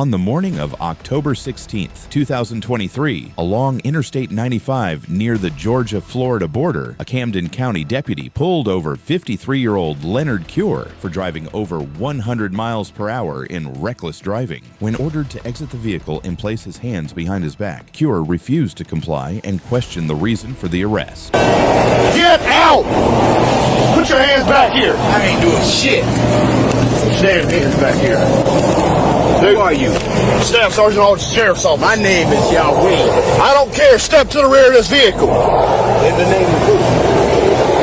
On the morning of October 16, 2023, along Interstate 95 near the Georgia-Florida border, a Camden County deputy pulled over 53-year-old Leonard Cure for driving over 100 miles per hour in reckless driving. When ordered to exit the vehicle and place his hands behind his back, Cure refused to comply and questioned the reason for the arrest. Get out! Put your hands back here. I ain't doing shit. Stand hands back here. Who are you? Staff Sergeant Officer Sheriff's Office. My name is Yahweh. I don't care. Step to the rear of this vehicle. In the name of who?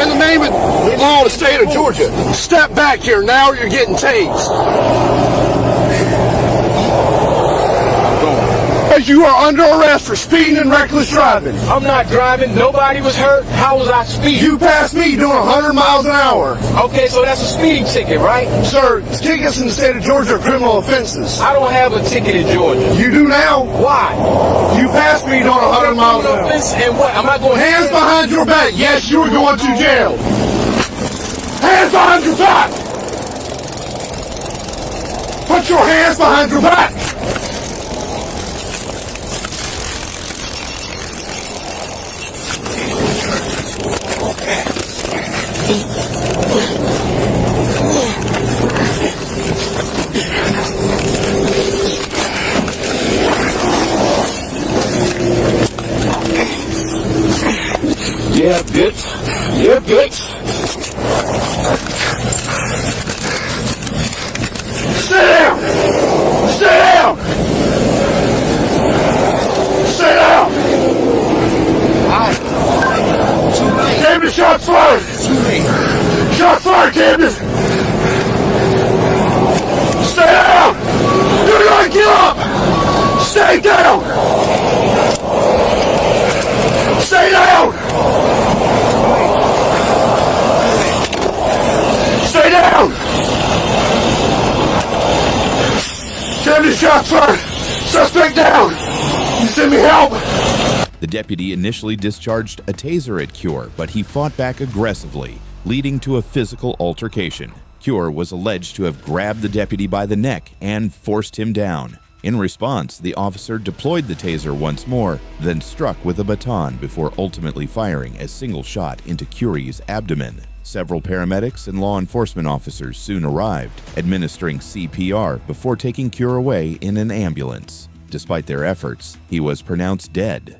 In the name of the law of the state of Georgia. Step back here now or you're getting tased. You are under arrest for speeding and reckless driving. I'm not driving. Nobody was hurt. How was I speeding? You passed me doing 100 miles an hour. Okay, so that's a speeding ticket, right? Sir, tickets in the state of Georgia are criminal offenses. I don't have a ticket in Georgia. You do now? Why? You passed me doing 100 miles an hour. And what? Am I going Hands behind your back. Yes, you are going to jail. Hands behind your back. Put your hands behind your back. Yeah, bitch. Yeah, bitch. Sit down. Sit down. Sit down. Camden, shots fired. Shots fired, Camden. Stay down. You're gonna get up. Stay down. Stay down. Stay down. Camden, shots fired. Suspect down. You send me help. The deputy initially discharged a taser at Cure, but he fought back aggressively, leading to a physical altercation. Cure was alleged to have grabbed the deputy by the neck and forced him down. In response, the officer deployed the taser once more, then struck with a baton before ultimately firing a single shot into Cure's abdomen. Several paramedics and law enforcement officers soon arrived, administering CPR before taking Cure away in an ambulance. Despite their efforts, he was pronounced dead.